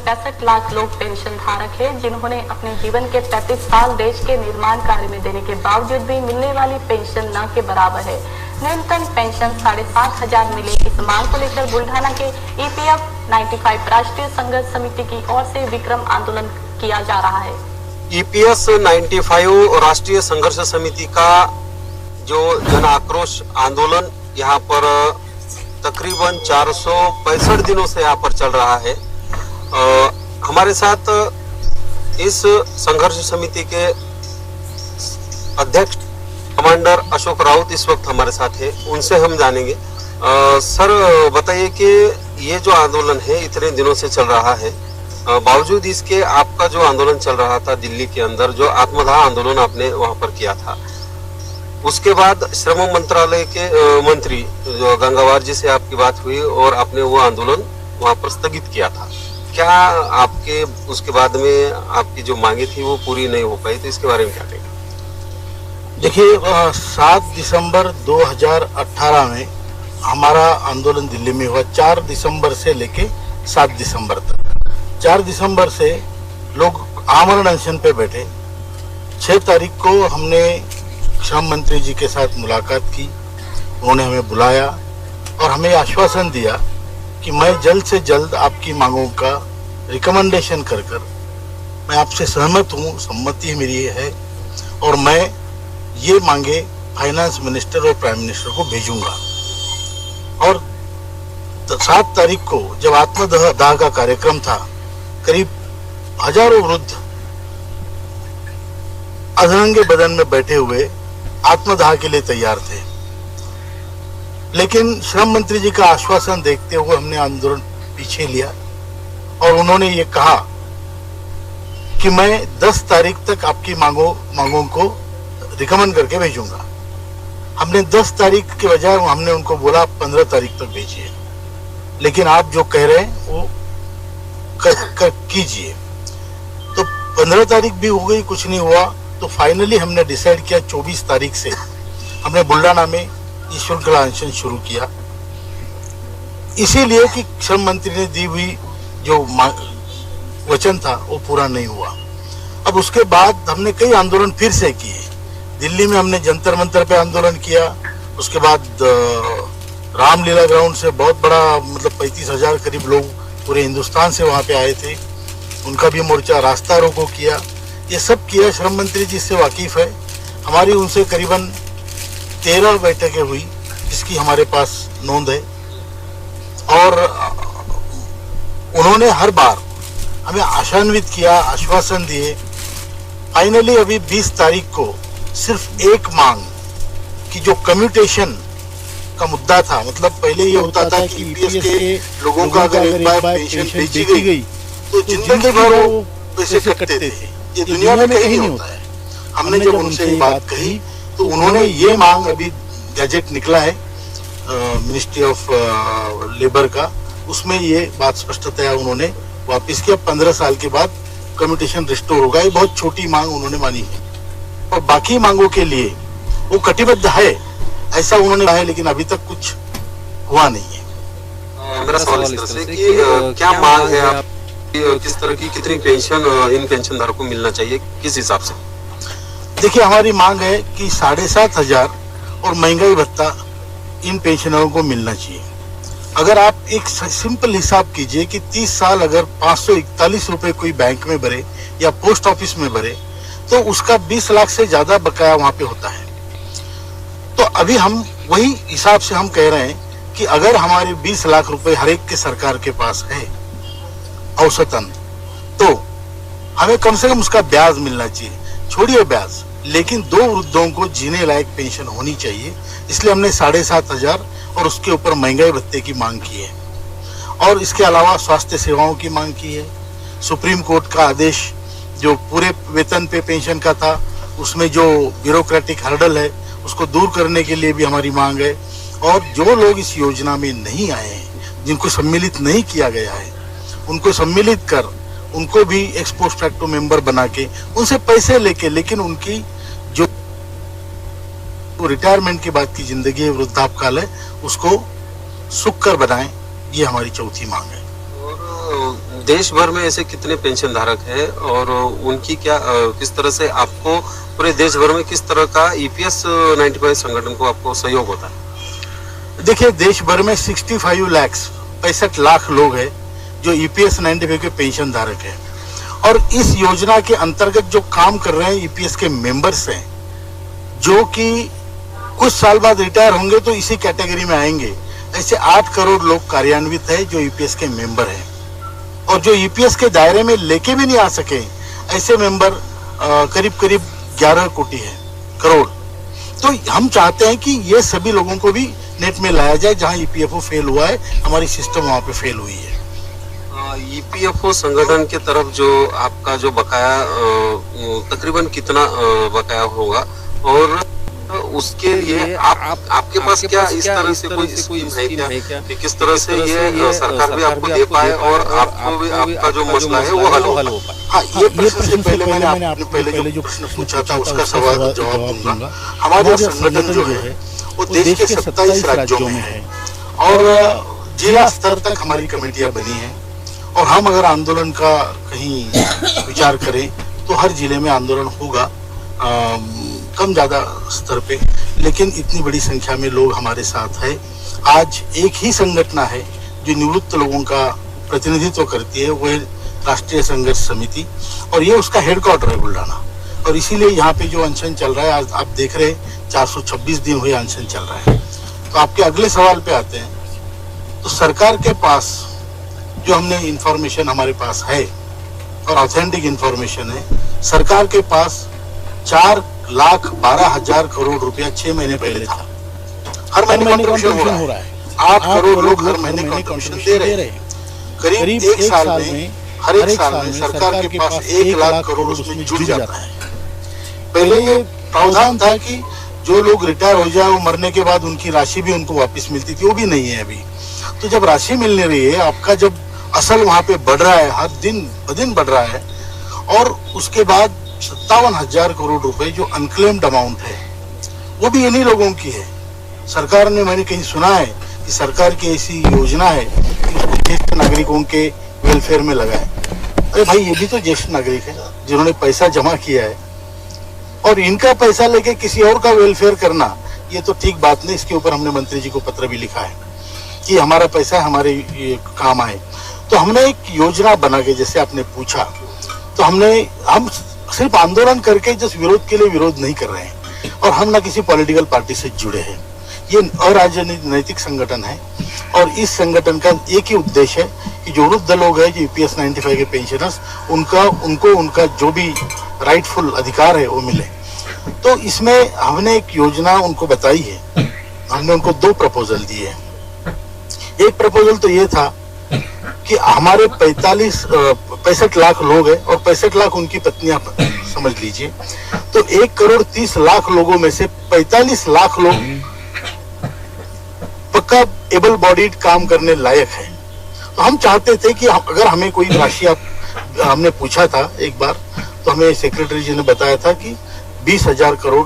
65 लाख लोग पेंशन धारक हैं, जिन्होंने अपने जीवन के 33 साल देश के निर्माण कार्य में देने के बावजूद भी मिलने वाली पेंशन न के बराबर है। न्यूनतम पेंशन 7,500 मिले। इस मांग को लेकर बुल्ढाना के EPF 95 राष्ट्रीय संघर्ष समिति की ओर से विक्रम आंदोलन किया जा रहा है। EPF 95 राष्ट्रीय संघर्ष समिति का जो जन आक्रोश आंदोलन यहाँ पर तकरीबन 465 दिनों से यहाँ पर चल रहा है। हमारे साथ इस संघर्ष समिति के अध्यक्ष कमांडर अशोक राउत इस वक्त हमारे साथ है, उनसे हम जानेंगे। सर बताइए कि ये जो आंदोलन है इतने दिनों से चल रहा है, बावजूद इसके आपका जो आंदोलन चल रहा था दिल्ली के अंदर, जो आत्मदाह आंदोलन आपने वहां पर किया था, उसके बाद श्रम मंत्रालय के मंत्री जो गंगावार जी से आपकी बात हुई और आपने वो आंदोलन वहां पर स्थगित किया था। क्या आपके उसके बाद में आपकी जो मांगे थी वो पूरी नहीं हो पाई, तो इसके बारे में क्या कहेंगे? देखिए, 7 दिसंबर 2018 में हमारा आंदोलन दिल्ली में हुआ। 4 दिसंबर से लेके 7 दिसंबर तक। 4 दिसंबर से लोग आमरण अनशन पे बैठे। 6 तारीख को हमने श्रम मंत्री जी के साथ मुलाकात की। उन्होंने हमें बुलाया और हमें आश्वासन दिया कि मैं जल्द से जल्द आपकी मांगों का रिकमेंडेशन कर मैं आपसे सहमत हूँ, सम्मति मेरी है और मैं ये मांगे फाइनेंस मिनिस्टर और प्राइम मिनिस्टर को भेजूंगा। और 7 तारीख को जब आत्मदाह का कार्यक्रम था, करीब हजारों वृद्ध अधरंगे बदन में बैठे हुए आत्मदाह के लिए तैयार थे। लेकिन श्रम मंत्री जी का आश्वासन देखते हुए हमने आंदोलन पीछे लिया और उन्होंने ये कहा कि मैं 10 तारीख तक आपकी मांगों को रिकमेंड करके भेजूंगा। हमने 10 तारीख के बजाय हमने उनको बोला 15 तारीख तक भेजिए, लेकिन आप जो कह रहे हैं वो कीजिए। तो 15 तारीख भी हो गई, कुछ नहीं हुआ। तो फाइनली हमने डिसाइड किया 24 तारीख से हमने बुल्ढाना में ये श्रृंखला अनशन शुरू किया, इसीलिए कि श्रम मंत्री ने दी हुई जो वचन था वो पूरा नहीं हुआ। अब उसके बाद हमने कई आंदोलन फिर से किए। दिल्ली में हमने जंतर मंतर पे आंदोलन किया। उसके बाद रामलीला ग्राउंड से बहुत बड़ा, मतलब 35,000 करीब लोग पूरे हिंदुस्तान से वहाँ पे आए थे, उनका भी मोर्चा, रास्ता रोको किया। ये सब किया। श्रम मंत्री जी से वाकिफ है। हमारी उनसे करीबन 13 बैठकें हुई, जिसकी हमारे पास नोंद है। और उन्होंने हर बार हमें आशान्वित किया, आश्वासन दिए। फाइनली अभी 20 तारीख को सिर्फ एक मांग कि जो कम्यूटेशन का मुद्दा था, मतलब पहले ये होता था कि EPF के लोगों का अगर एक बार पेंशन बेची गई तो जिंदगी भर वो पैसे कटते थे। ये दुनिया में कहीं नहीं होता है। हमने जब उनसे ये बात कही तो उन्होंने ये मांग, अभी गैजेट निकला है मिनिस्ट्री ऑफ लेबर का, उसमें ये बात स्पष्टतया उन्होंने वापस किया। 15 साल के बाद कम्यूटेशन रिस्टोर होगा। ये बहुत छोटी मांग उन्होंने मानी है और बाकी मांगों के लिए वो कटिबद्ध है, ऐसा उन्होंने कहा है, लेकिन अभी तक कुछ हुआ नहीं है। मेरा सवाल इस तरह से कि क्या मांग है आप, किस तरह की, कितनी पेंशन इन पेंशन धारकों को मिलना चाहिए, किस हिसाब से? देखिए, हमारी मांग है कि 7,500 और महंगाई भत्ता इन पेंशनरों को मिलना चाहिए। अगर आप एक सिंपल हिसाब कीजिए कि 30 साल अगर 541 रुपए कोई बैंक में भरे या पोस्ट ऑफिस में भरे तो उसका 20 लाख से ज्यादा बकाया वहां पे होता है। तो अभी हम वही हिसाब से हम कह रहे हैं कि अगर हमारे 20 लाख रुपए हर एक के सरकार के पास है औसतन, तो हमें कम से कम उसका ब्याज मिलना चाहिए। छोड़िए ब्याज, लेकिन 2 वृद्धों को जीने लायक पेंशन होनी चाहिए। इसलिए हमने 7,500 और उसके ऊपर महंगाई भत्ते की मांग की है। और इसके अलावा स्वास्थ्य सेवाओं की मांग की है। सुप्रीम कोर्ट का आदेश जो पूरे वेतन पे पेंशन का था, उसमें जो ब्यूरोक्रेटिक हर्डल है उसको दूर करने के लिए भी हमारी मांग है। और जो लोग इस योजना में नहीं आए हैं, जिनको सम्मिलित नहीं किया गया है, उनको सम्मिलित कर उनको भी एक्स पोस्ट फैक्टो मेंबर बना के उनसे पैसे लेके, लेकिन उनकी जो रिटायरमेंट के बाद की जिंदगी है, वृद्धापकाल है, उसको सुख कर बनाएं। ये हमारी चौथी मांग है। और देश भर में ऐसे कितने पेंशन धारक हैं और उनकी क्या किस तरह से आपको पूरे देश भर में किस तरह का EPS 95 संगठन को आपको सहयोग होता है? देखिए, देश भर में 65 लाख लोग हैं जो EPS 95 के पेंशन धारक हैं, और इस योजना के अंतर्गत जो काम कर रहे हैं EPS के मेंबर्स हैं, जो कि कुछ साल बाद रिटायर होंगे तो इसी कैटेगरी में आएंगे। ऐसे 8 करोड़ लोग कार्यान्वित है जो EPS के मेंबर हैं, और जो EPS के दायरे में लेके भी नहीं आ सके ऐसे मेंबर करीब 11 करोड़। तो हम चाहते हैं कि ये सभी लोगों को भी नेट में लाया जाए। जहां EPFO फेल हुआ है, हमारी सिस्टम वहां पे फेल हुई है। EPFO संगठन के तरफ जो आपका जो बकाया तकरीबन कितना बकाया होगा, और उसके लिए आपके पास क्या इस तरह से कोई स्कीम है क्या कि किस तरह से ये सरकार भी आपको दे पाए और आपको भी आपका जो मसला है वो हल हो पाए? हाँ, ये प्रश्न से पहले मैंने आपने पहले जो प्रश्न पूछा था उसका सवाल का जवाब दूंगा। हमारा संगठन जो है वो देश के 27 राज्यों में है, और जिला स्तर तक हमारी कमेटियां बनी हैं, और हम अगर आंदोलन का कहीं विचार करें तो हर जिले में आंदोलन होगा, कम ज्यादा स्तर पे, लेकिन इतनी बड़ी संख्या में लोग हमारे साथ है। आज एक ही संगठन है जो निवृत्त लोगों का प्रतिनिधित्व करती है, वो है राष्ट्रीय संघर्ष समिति, और ये उसका हेडक्वार्टर है बुल्ढाना, और इसीलिए यहाँ पे जो अनशन चल रहा है, आज आप देख रहे हैं 426 दिन हुए अनशन चल रहा है। तो आपके अगले सवाल पे आते हैं, तो सरकार के पास जो हमने इंफॉर्मेशन हमारे पास है और ऑथेंटिक इंफॉर्मेशन है, सरकार के पास 4,12,000 करोड़ रुपया 6 महीने पहले था। हर महीने कंट्रीब्यूशन हो रहा है, 8 करोड़ लोग हर महीने कंट्रीब्यूशन दे रहे हैं। करीब एक साल में, हर एक साल में सरकार के पास 1 लाख करोड़ उसमें जुड़ जाता है। पहले ये प्रावधान था कि जो लोग रिटायर हो जाए, वो मरने के बाद उनकी राशि भी उनको वापस मिलती थी, वो भी नहीं है अभी। तो जब राशि मिलने रही है, आपका जब असल वहां पे बढ़ रहा है, हर दिन ब दिन बढ़ रहा है, और उसके बाद 57,000 करोड़ रुपए जो अनक्लेम्ड अमाउंट है, वो भी इन्हीं लोगों की है। सरकार ने, मैंने कहीं सुना है कि सरकार की ऐसी योजना है कि उसको ज्येष्ठ नागरिकों के वेलफेयर में लगाए। अरे भाई, ये भी तो ज्येष्ठ नागरिक है जिन्होंने पैसा जमा किया है, और इनका पैसा लेके किसी और का वेलफेयर करना, ये तो ठीक बात नहीं। इसके ऊपर हमने मंत्री जी को पत्र भी लिखा है कि हमारा पैसा हमारे काम आए। तो हमने एक योजना बना के, जैसे आपने पूछा, तो हम सिर्फ आंदोलन करके जिस विरोध के लिए विरोध नहीं कर रहे हैं, और हम ना किसी पॉलिटिकल पार्टी से जुड़े हैं। ये अराजनीतिक संगठन है, और इस संगठन का एक ही उद्देश्य है कि जो वृद्ध लोग हैं, जो EPS 95 के पेंशनर्स, उनको उनका जो भी राइटफुल अधिकार है वो मिले। तो इसमें हमने एक योजना उनको बताई है। हमने उनको 2 प्रपोजल दिए हैं। एक प्रपोजल तो ये था कि हमारे 65 लाख लोग हैं, और 65 लाख उनकी पत्नियां समझ लीजिए, तो 1,30,00,000 लोगों में से 45 लाख लोग पक्का एबल बॉडीड काम करने लायक है। तो हम चाहते थे कि अगर हमें कोई राशि, हमने पूछा था एक बार, तो हमें सेक्रेटरी जी ने बताया था कि 20,000 करोड़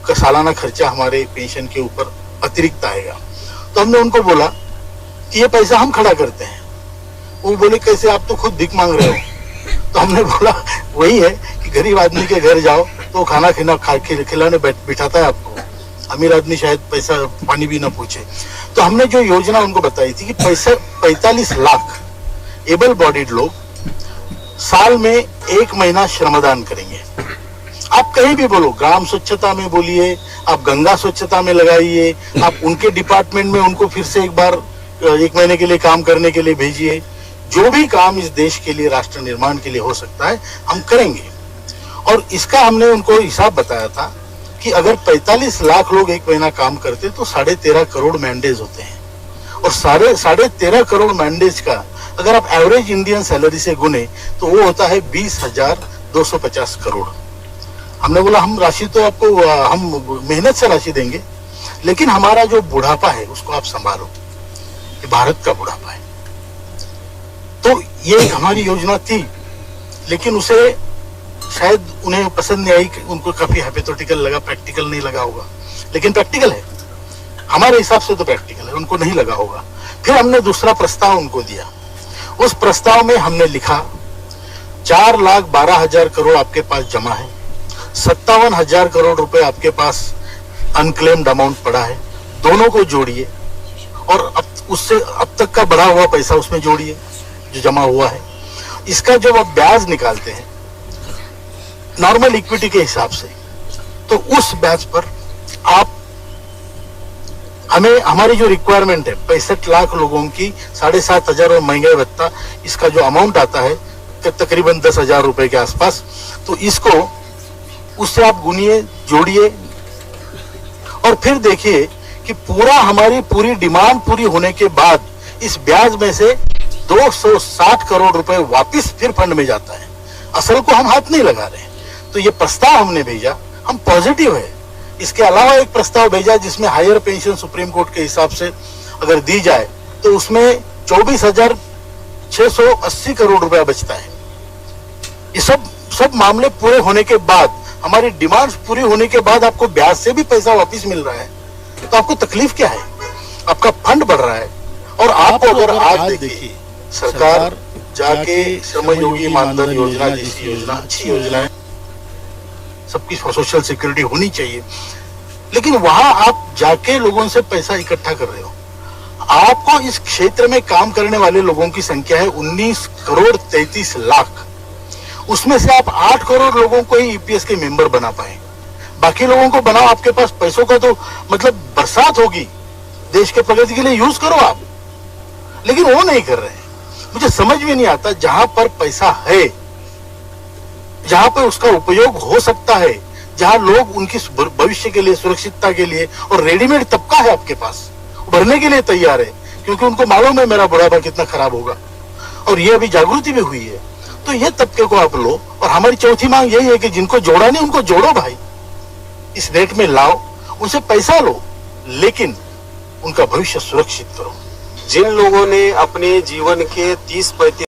का सालाना खर्चा हमारे पेंशन के ऊपर अतिरिक्त आएगा। तो हमने उनको बोला कि ये पैसा हम खड़ा करते हैं। वो बोले, कैसे, आप तो खुद भीख मांग रहे हो। तो हमने बोला, वही है कि गरीब आदमी के घर जाओ तो खाना खिलाने बिठाता है आपको, अमीर आदमी शायद पैसा पानी भी ना पूछे। तो हमने जो योजना उनको बताई थी कि 45 लाख एबल बॉडीड लोग साल में 1 महीना श्रमदान करेंगे। आप कहीं भी बोलो, ग्राम स्वच्छता में बोलिए, आप गंगा स्वच्छता में लगाइए, आप उनके डिपार्टमेंट में उनको फिर से एक बार 1 महीने के लिए काम करने के लिए भेजिए। जो भी काम इस देश के लिए, राष्ट्र निर्माण के लिए हो सकता है, हम करेंगे। और इसका हमने उनको हिसाब बताया था कि अगर 45 लाख लोग 1 महीना काम करते तो 13.5 करोड़ मैंडेज होते हैं, और 13.5 करोड़ मैंडेज का अगर आप एवरेज इंडियन सैलरी से गुने तो वो होता है 20,250 करोड़। हमने बोला, हम राशि तो आपको, हम मेहनत से राशि देंगे, लेकिन हमारा जो बुढ़ापा है उसको आप संभालो। ये भारत का बुढ़ापा है। तो ये हमारी योजना थी, लेकिन उसे शायद उन्हें पसंद नहीं आई, उनको काफी हाइपोथेटिकल लगा, प्रैक्टिकल नहीं लगा होगा। लेकिन प्रैक्टिकल है, हमारे हिसाब से तो प्रैक्टिकल है, उनको नहीं लगा होगा। फिर हमने दूसरा प्रस्ताव उनको दिया। उस प्रस्ताव में हमने लिखा 4,12,000 करोड़ आपके पास जमा है, 57,000 करोड़ रुपए आपके पास अनक्लेम्ड अमाउंट पड़ा है, दोनों को जोड़िए और अब तक का बढ़ा हुआ पैसा उसमें जोड़िए जो जमा हुआ है। इसका जब आप ब्याज निकालते हैं नॉर्मल इक्विटी के हिसाब से, तो उस ब्याज पर आप हमें हमारी जो रिक्वायरमेंट है 65 लाख लोगों की 7,500 और महंगाई भत्ता, इसका जो अमाउंट आता है तकरीबन 10,000 रुपए के आसपास, तो इसको उससे आप गुनिए, जोड़िए और फिर देखिए कि हमारी पूरी डिमांड पूरी होने के बाद इस ब्याज में से 260 करोड़ रुपए वापस फिर फंड में जाता है। असल को हम हाथ नहीं लगा रहे। तो ये प्रस्ताव हमने भेजा, हम पॉजिटिव है। इसके अलावा एक प्रस्ताव भेजा जिसमें हायर पेंशन सुप्रीम कोर्ट के हिसाब से अगर दी जाए तो उसमें 24,680 करोड़ रुपया बचता है। ये सब मामले पूरे होने के बाद, हमारी डिमांड्स पूरी होने के बाद आपको ब्याज से भी पैसा वापस मिल रहा है, तो आपको तकलीफ क्या है? आपका फंड बढ़ रहा है। और आपको अगर आज देखिए सरकार जाके श्रमयोगी मानधन योजना जैसी योजना, अच्छी योजना है, सबकी सोशल सिक्योरिटी होनी चाहिए, लेकिन वहां आप जाके लोगों से पैसा इकट्ठा कर रहे हो। आपको इस क्षेत्र में काम करने वाले लोगों की संख्या है 19 करोड़ 33 लाख। उसमें से आप 8 करोड़ लोगों को ही ईपीएस के मेंबर बना पाए, बाकी लोगों को बनाओ। आपके पास पैसों का तो मतलब बरसात होगी, देश के प्रगति के लिए यूज करो आप, लेकिन वो नहीं कर रहे हैं। मुझे समझ में नहीं आता, जहां पर पैसा है, जहां पर उसका उपयोग हो सकता है, जहां लोग उनकी भविष्य के लिए, सुरक्षितता के लिए, और रेडीमेड तबका है आपके पास, भरने के लिए तैयार है, क्योंकि उनको मालूम है मेरा बुढ़ापा कितना खराब होगा, और ये अभी जागृति भी हुई है। तो ये तबके को आप लो। और हमारी चौथी मांग यही है कि जिनको जोड़ा नहीं उनको जोड़ो भाई, इस रेट में लाओ, उनसे पैसा लो, लेकिन उनका भविष्य सुरक्षित करो। जिन लोगों ने अपने जीवन के 30-35